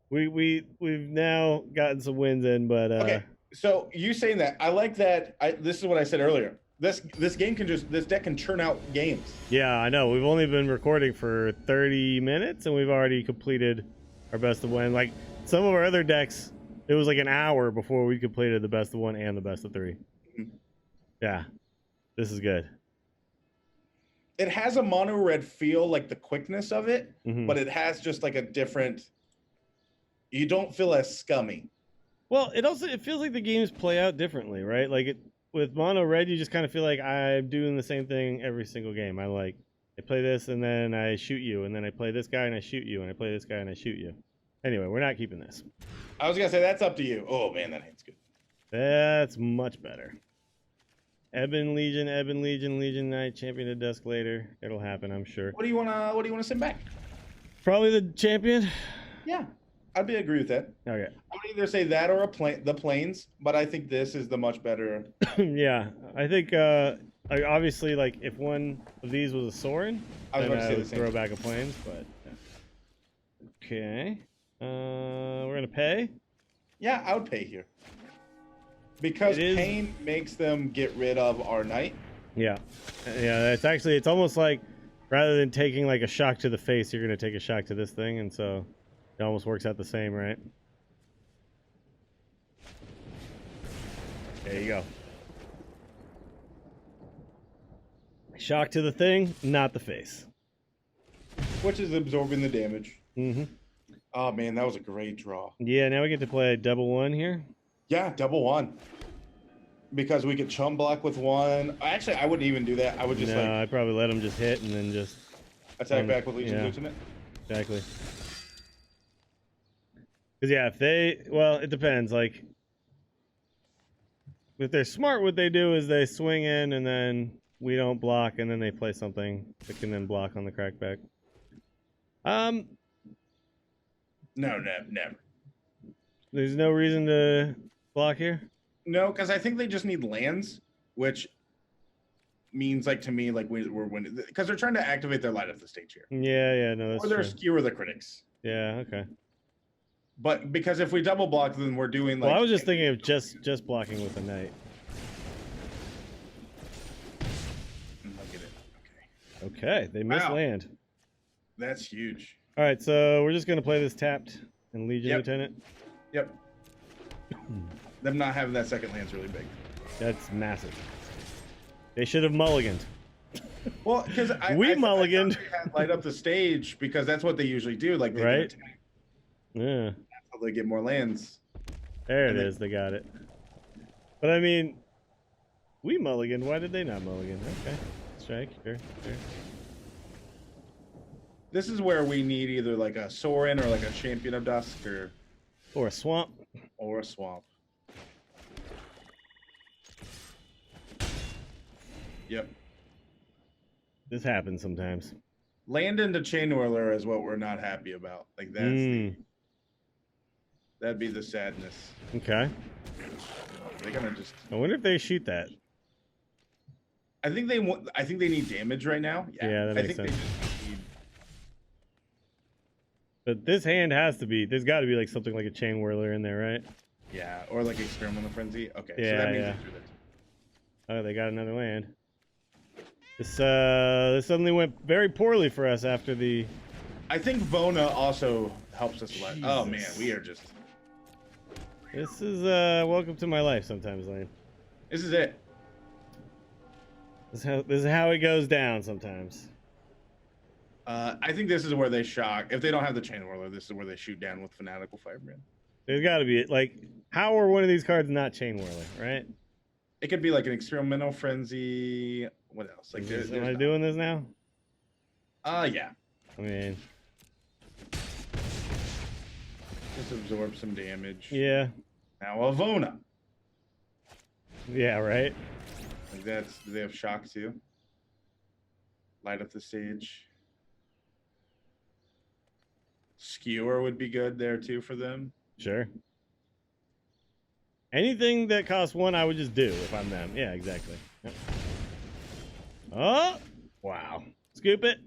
We've now gotten some wins in, but Okay, so you saying that I like that. This is what I said earlier. This deck can churn out games. yeah, I know. We've only been recording for 30 minutes and we've already completed our best of 1. Like some of our other decks, it was like an hour before we completed the best of 1 and the best of 3. Mhm. Yeah, this is good. It has a mono red feel, like the quickness of it, Mhm. but it has just like a different. You don't feel as scummy. Well, it feels like the games play out differently, right? Like with mono red, you just kind of feel like I'm doing the same thing every single game. I play this and then I shoot you, and then I play this guy and I shoot you, and I play this guy and I shoot you. Anyway, we're not keeping this. I was gonna say that's up to you. Oh man, that hand's good. That's much better. Ebon Legion, Legion Knight, Champion of Dusk later. It'll happen, I'm sure. What do you wanna send back? Probably the champion. Yeah, I'd agree with that. Okay. I would either say that or the planes, but I think this is the much better. Yeah, I think like obviously like if one of these was a Sorin, I was then about to I say the would same throw thing. back a planes, but yeah. Okay. We're gonna pay. Yeah, I would pay here because It is- pain makes them get rid of our knight. Yeah, yeah. It's almost like rather than taking like a shock to the face, you're gonna take a shock to this thing, and so it almost works out the same, right? There you go. Shock to the thing, not the face. Which is absorbing the damage. Mm-hmm. Oh man, that was a great draw. Yeah, now we get to play double 1 here. Yeah, double 1. Because we could chum block with one. Actually, I wouldn't even do that. I would just No, like I'd probably let him just hit and then just attack back with Legion's yeah. Lieutenant. exactly. Because yeah, it depends. Like if they're smart, what they do is they swing in and then we don't block, and then they play something that can then block on the crackback. No, never. There's no reason to block here. No, because I think they just need lands, which means like to me like we're winning because they're trying to activate their light up the stage here, Yeah, no, that's or they're true. skewer the critics. Yeah, okay. But because if we double block, then we're doing like. Well, I was just thinking of just blocking with the knight. Look at it. Okay, Okay, they missed Wow. land. that's huge. All right, so we're just gonna play this tapped and Legion Yep. Lieutenant. Yep. Them not having that second land's really big. That's massive. They should have mulliganed. Well, because We mulliganed. I thought they had light up the stage because that's what they usually do. Like they Right. can attack Yeah, until they get more lands. there it And is. They got it. But I mean, we mulliganed. Why did they not mulligan? Okay, strike. Sure. This is where we need either like a Sorin or like a Champion of Dusk Or a swamp. or a Swamp. Yep. This happens sometimes. Land into Chain Whirler is what we're not happy about. Like that's that'd be the sadness. Okay. They're gonna just. I wonder if they shoot that. I think they want. I think they need damage right now. Yeah, that I makes think sense. they just need. But this hand has to be. There's got to be like something like a Chain Whirler in there, right? Yeah, or like Experimental Frenzy. Okay, so Yeah, that means yeah. it's through this. Oh, they got another land. This suddenly went very poorly for us after the. I think Vona also helps us. Oh man, Jesus. we are just. This is welcome to my life sometimes, Lane. This is it. This is how it goes down sometimes. I think this is where they shock. If they don't have the Chain Whirler, this is where they shoot down with Fanatical Firebrand. There's got to be like, how are one of these cards not Chain Whirler, right? It could be like an Experimental Frenzy. What else? Like, Am I doing this now? Yeah. I mean, Just absorb some damage. yeah. Now a Vona. Yeah, right? Like that's, do they have shock too? Light up the stage. Skewer would be good there too for them. Sure. Anything that costs 1, I would just do if I'm them. Yeah, exactly. Yep. Oh, wow. Scoop it.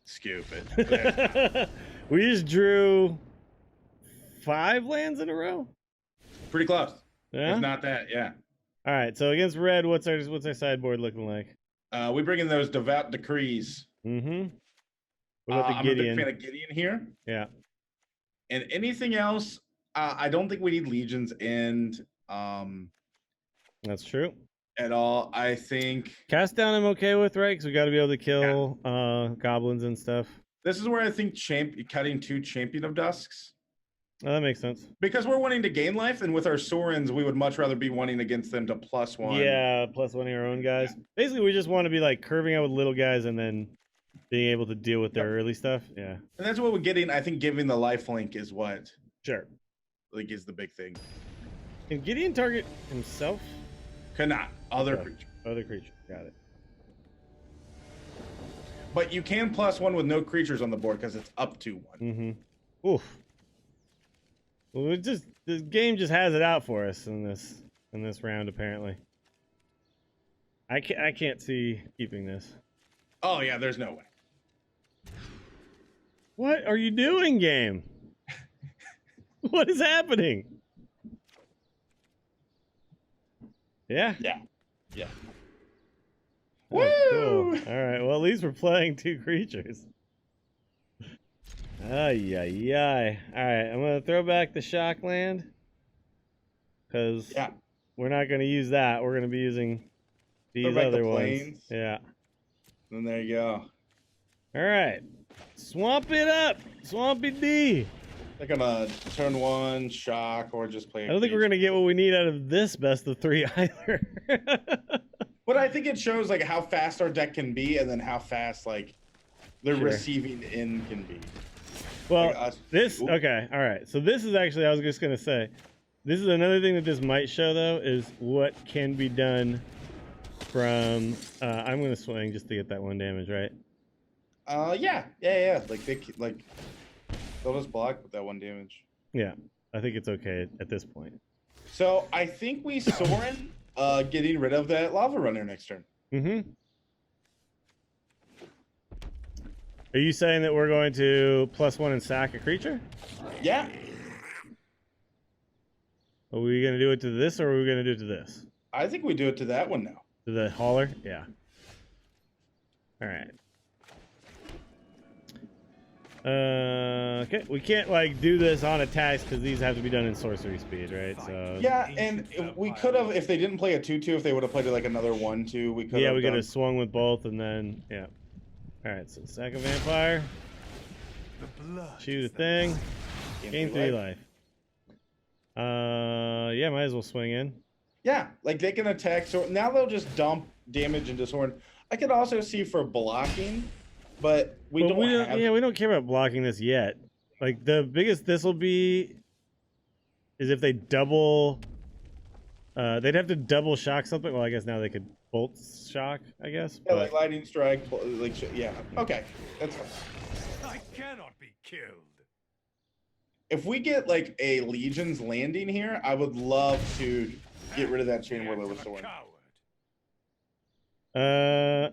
Scoop it. We just drew 5 lands in a row. Pretty close. Yeah. If not that, yeah. All right. So against red, what's our sideboard looking like? We bring in those Devout Decrees. Mm-hmm. What about the I'm a big Gideon? fan of Gideon here. Yeah. And anything else, I don't think we need Legions in That's true. at all. I think Cast down I'm okay with, right? Because we got to be able to kill goblins and stuff. this is where I think cutting 2 Champion of Dusks. Oh, that makes sense. Because we're wanting to gain life, and with our Sorins, we would much rather be wanting against them to +1. Yeah, plus one of your own guys. Yeah. Basically, we just want to be like curving out with little guys and then being able to deal with their early stuff. Yeah. And that's what we're getting. I think giving the life link is what Sure. like is the big thing. Can Gideon target himself? Cannot. Other Oh, creature. Other creature. Got it. But you can +1 with no creatures on the board because it's up to 1. Mm-hmm. Oof. Well, this game just has it out for us in this round apparently. I can't see keeping this. Oh yeah, there's no way. What are you doing, game? What is happening? Yeah. Yeah. Yeah. Oh, Woo! cool. All right. Well, at least we're playing 2 creatures. Ay, ay, ay. All right. I'm going to throw back the shock land. Because we're not going to use that. We're going to be using these other ones. Plains. Yeah. And there you go. All right. Swamp it up. Swampy D. They're gonna turn 1 shock or just play. I don't think we're going to get what we need out of this best of 3 either. But I think it shows like how fast our deck can be, and then how fast like the receiving in can be. Well, like okay, all right. So this is actually, I was just gonna say, this is another thing that this might show though, is what can be done from. I'm gonna swing just to get that 1 damage, right? Yeah. Like they'll just block with that 1 damage. Yeah, I think it's okay at this point. So I think we Sorin getting rid of that lava runner next turn. Mm-hmm. Are you saying that we're going to +1 and sack a creature? Yeah. Are we going to do it to this, or are we going to do it to this? I think we do it to that one now. To the hauler? Yeah. All right. Okay, we can't like do this on attacks because these have to be done in sorcery speed, right? So yeah, and we could have, if they didn't play a 2/2, if they would have played like another 1/2, we could. Yeah, we could have swung with both, and then yeah. All right, so sack a vampire, shoot a thing, gain 3 life. Yeah, might as well swing in. Yeah, like they can attack. So now they'll just dump damage into Sorin. I could also see for blocking. But we don't have... Yeah, we don't care about blocking this yet. Like, the biggest this will be is if they double... they'd have to double shock something. Well, I guess now they could bolt shock, I guess. Yeah, like lightning strike, like, yeah. Okay, that's fine. I cannot be killed. If we get, like, a Legion's landing here, I would love to get rid of that Chain Whirler with Sorin.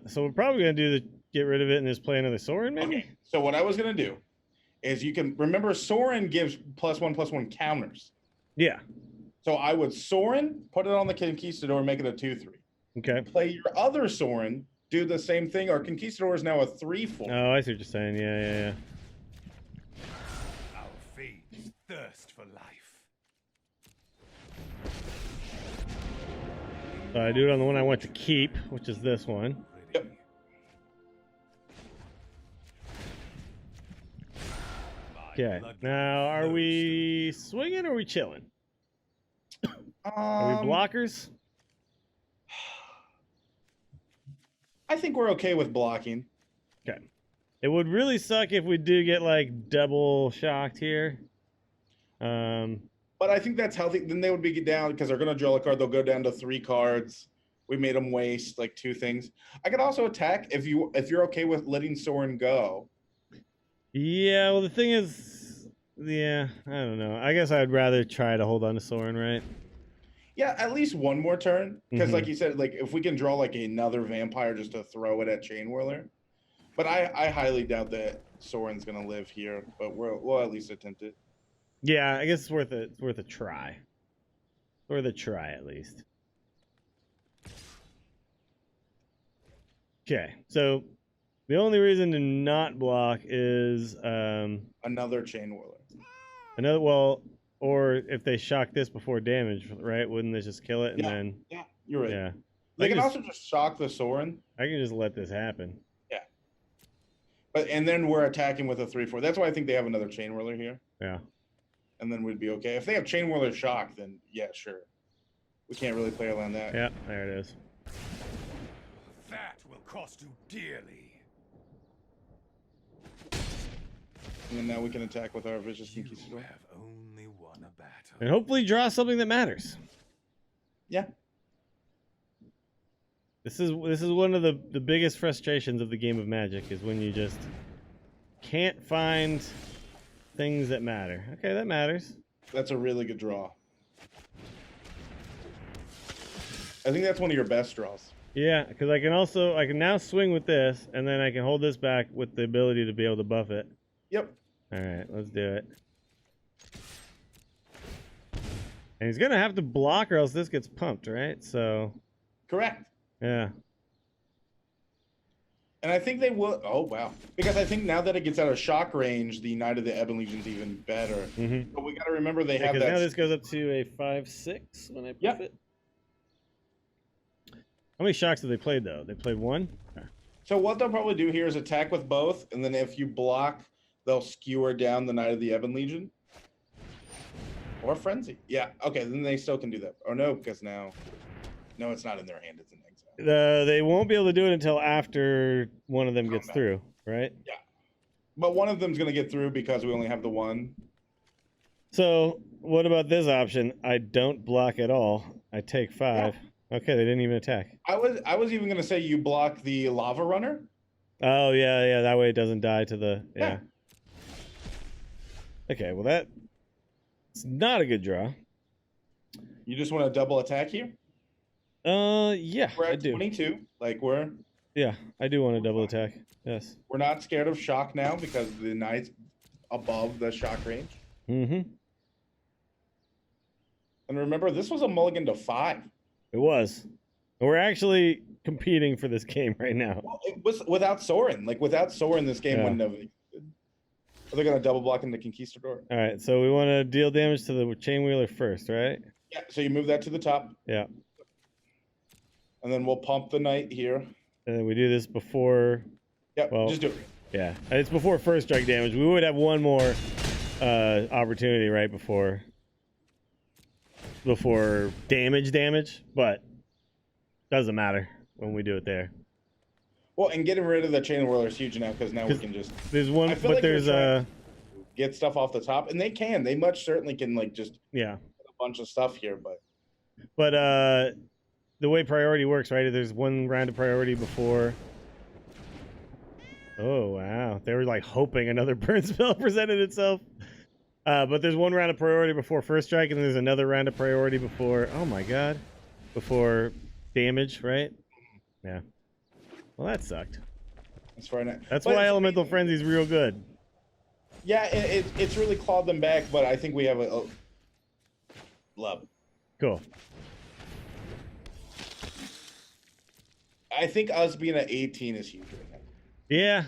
So we're probably going to do the... Get rid of it and just play another Sorin, maybe? Okay, so what I was going to do is you can remember Sorin gives +1/+1 counters. Yeah. So I would Sorin, put it on the Conquistador, make it a 2/3. Okay. Play your other Sorin, do the same thing. Our Conquistador is now a 3/4. Oh, I see what you're saying. Yeah. Our fiends thirst for life. So I do it on the one I want to keep, which is this one. Yep. Okay. Now, are we swinging or are we chilling? Are we blockers? I think we're okay with blocking. Okay. It would really suck if we do get like double shocked here. But I think that's healthy. Then they would be down because they're going to draw a card. They'll go down to 3 cards. We made them waste like 2 things. I could also attack if you're okay with letting Sorin go. Yeah, well the thing is, yeah, I don't know. I guess I'd rather try to hold on to Sorin, right? Yeah, at least one more turn. Because like you said, like if we can draw like another vampire just to throw it at Chain Whirler. But I highly doubt that Sorin's going to live here. But we'll at least attempt it. Yeah, I guess it's worth a try. Worth a try at least. Okay, so the only reason to not block is Another Chain Whirler. or if they shock this before damage, right? Wouldn't they just kill it and then? Yeah, you're right. Yeah, They can also just shock the Sorin. I can just let this happen. Yeah. And then we're attacking with a 3/4. That's why I think they have another Chain Whirler here. Yeah. And then we'd be okay. If they have Chain Whirler shock, then yeah, sure. We can't really play around that. Yeah, there it is. That will cost you dearly. And then now we can attack with our Vicious You Conquistador. have only won a battle. And hopefully draw something that matters. Yeah. This is one of the biggest frustrations of the game of Magic is when you just can't find things that matter. Okay, that matters. That's a really good draw. I think that's one of your best draws. Yeah, because I can now swing with this, and then I can hold this back with the ability to be able to buff it. Yep. All right, let's do it. And he's gonna have to block, or else this gets pumped, right? So. Correct. Yeah. And I think they will. Oh, wow. Because I think now that it gets out of shock range, the Knight of the Ebon Legion's even better. Mm-hmm. But we got to remember they have that. Because now this goes up to a 5/6 when I buff it. How many shocks have they played, though? They played 1? Okay. So what they'll probably do here is attack with both, and then if you block, they'll skewer down the Knight of the Ebon Legion. Or Frenzy. Yeah, okay, then they still can do that. Or no, because now... No, it's not in their hand, it's in exile. They won't be able to do it until after one of them gets through, right? Yeah. But one of them's going to get through because we only have the one. So, what about this option? I don't block at all. I take 5. Yeah. Okay, they didn't even attack. I was even going to say you block the Lava Runner. Oh, yeah, that way it doesn't die to the... Yeah. Okay, well it's not a good draw. You just want to double attack here? Yeah, we're at I do. 22. Like Yeah, I do want to double attack. Yes. We're not scared of shock now because the knight's above the shock range. Mm-hmm. And remember, this was a mulligan to 5. It was. And we're actually competing for this game right now. Well, it was without Sorin. Like without Sorin, this game wouldn't have existed. Are they gonna double block into Conquistador? All right, so we want to deal damage to the Chain Wheeler first, right? Yeah. So you move that to the top. Yeah. And then we'll pump the knight here. And then we do this before. Yep. Well, just do it. Yeah, and it's before first strike damage. We would have one more opportunity right before damage, but doesn't matter when we do it there. Well, and getting rid of the Chain Whirler is huge now because now we can just. There's one, but like there's get stuff off the top, and they can. They much certainly can like just. Yeah. A bunch of stuff here, but. But the way priority works, right? There's one round of priority before. Oh wow! They were like hoping another burn spell presented itself. But there's one round of priority before first strike, and there's another round of priority before. Oh my god! Before damage, right? Yeah. Well, that sucked. That's far enough. That's why Elemental Frenzy's real good. Yeah, it's really clawed them back, but I think we have a love. Cool. I think us being at 18 is huge right now. Yeah.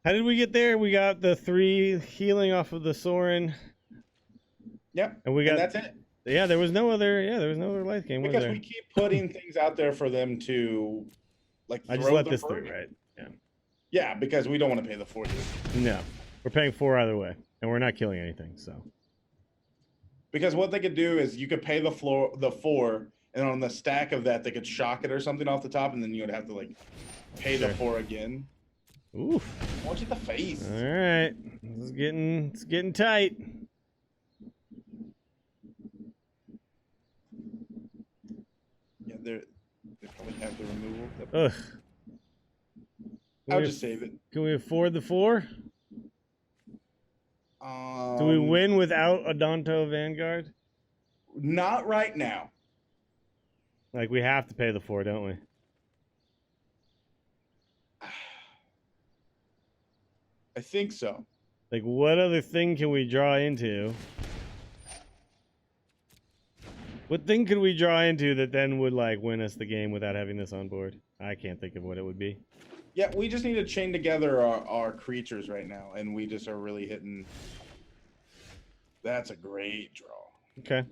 How did we get there? We got the 3 healing off of the Sorin. Yep. And we got that's it. Yeah, there was no other life game, was Because there? we keep putting things out there for them to like I just let this through, right? Yeah. Yeah, because we don't want to pay the 40. No. We're paying 4 either way. And we're not killing anything, so. Because what they could do is you could pay the 4, and on the stack of that they could shock it or something off the top, and then you would have to like pay the 4 again. Oof. Watch it in the face. All right. It's getting tight. Yeah, they probably have the removal. Ugh. I'll just save it. Can we afford the 4? Do we win without Adanto Vanguard? Not right now. Like, we have to pay the 4, don't we? I think so. Like, what other thing can we draw into? What thing could we draw into that then would, like, win us the game without having this on board? I can't think of what it would be. Yeah, we just need to chain together our creatures right now, and we just are really hitting. That's a great draw. Okay.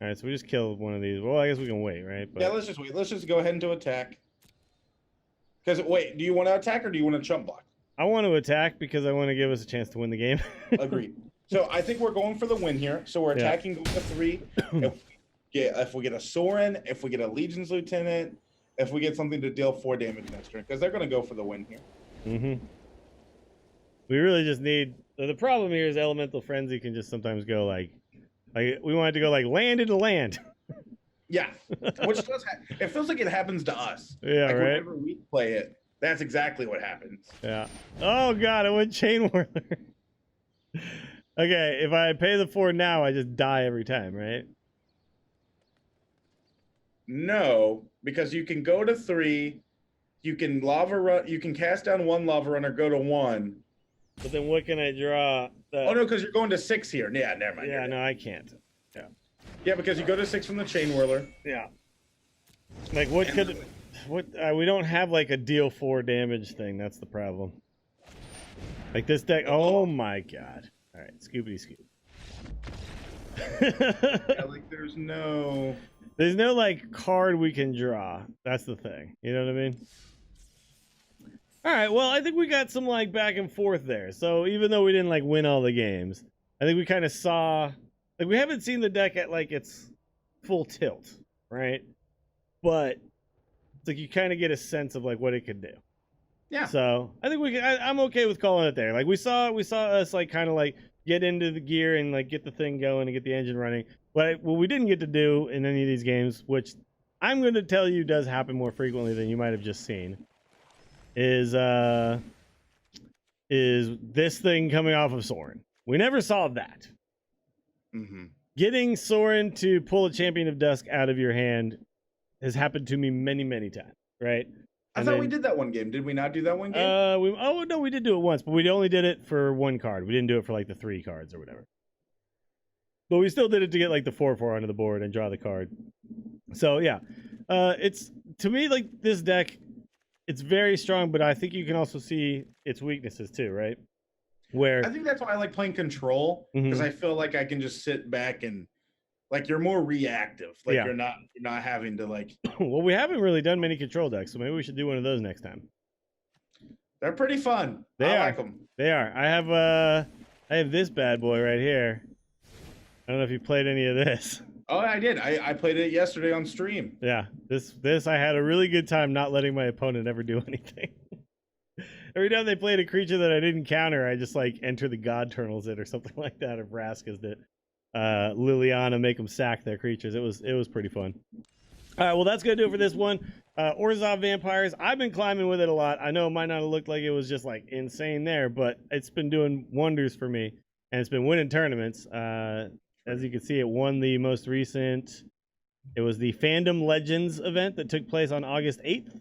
All right, so we just killed one of these. Well, I guess we can wait, right? But... Yeah, let's just wait. Let's just go ahead and attack. Because, wait, do you want to attack or do you want to chump block? I want to attack because I want to give us a chance to win the game. Agreed. So I think we're going for the win here. So we're attacking going to 3. If we get a Sorin, if we get a Legion's Lieutenant, if we get something to deal 4 damage next turn, because they're going to go for the win here. Mm-hmm. We really just need... The problem here is Elemental Frenzy can just sometimes go like we wanted to go like land into land. Yeah, which does it feels like it happens to us. Yeah, like right. Whenever we play it, that's exactly what happens. Yeah. Oh god, I went Chain Whirler. Okay, if I pay the 4 now, I just die every time, right? No, because you can go to 3, you can lava run, you can cast down 1 lava runner, go to 1. But then what can I draw? Oh no, because you're going to 6 here. Yeah, never mind. Yeah, no, I can't. Yeah. Yeah, because you go to 6 from the Chain Whirler. Yeah. Like what could we don't have like a deal 4 damage thing. That's the problem. Like this deck. Oh my god. All right, Scoopity Scoop. Yeah, like there's no like card we can draw. That's the thing. You know what I mean? All right, well, I think we got some like back and forth there. So even though we didn't like win all the games, I think we kind of saw, like we haven't seen the deck at like its full tilt, right? But it's like you kind of get a sense of like what it could do. Yeah. So I think we can. I'm okay with calling it there. Like we saw us like kind of like get into the gear and like get the thing going and get the engine running. But what we didn't get to do in any of these games, which I'm going to tell you does happen more frequently than you might have just seen, is this thing coming off of Sorin. We never saw that. Mm-hmm. Getting Sorin to pull a Champion of Dusk out of your hand has happened to me many, many times, right? I thought we did that one game. Did we not do that one game? We did do it once, but we only did it for 1 card. We didn't do it for like the 3 cards or whatever. But we still did it to get like the 4/4 onto the board and draw the card. So yeah, it's to me like this deck. It's very strong, but I think you can also see its weaknesses too, right? Where I think that's why I like playing control, because I feel like I can just sit back and like you're more reactive. Like you're not having to like. Well, we haven't really done many control decks, so maybe we should do one of those next time. They're pretty fun. I like them. They are. I have this bad boy right here. I don't know if you played any of this. Oh, I did. I played it yesterday on stream. Yeah, this I had a really good time not letting my opponent ever do anything. Every time they played a creature that I didn't counter, I just like enter the God Turtles it or something like that, or Vraska's that Liliana make them sack their creatures. It was pretty fun. All right, well that's gonna do it for this one. Orzhov Vampires. I've been climbing with it a lot. I know it might not have looked like it was just like insane there, but it's been doing wonders for me, and it's been winning tournaments. As you can see, it won the most recent. It was the Fandom Legends event that took place on August 8th.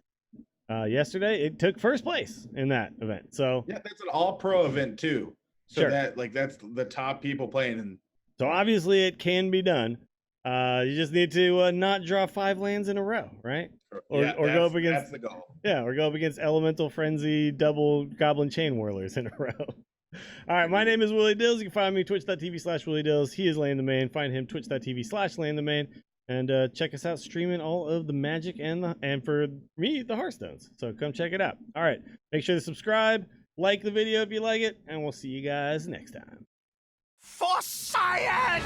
yesterday. It took first place in that event. So yeah, that's an all-pro event too. So Sure. that's the top people playing. And so obviously it can be done. You just need to not draw 5 lands in a row, right? Or go up against that's the goal. Yeah, or go up against Elemental Frenzy double Goblin Chain Whirlers in a row. All right, my name is Willie Dills. You can find me twitch.tv/Willie Dills. He is Land the Main. Find him twitch.tv/Land the Main. And check us out streaming all of the Magic and for me, the Hearthstones. So come check it out. All right, make sure to subscribe, like the video if you like it, and we'll see you guys next time. For science!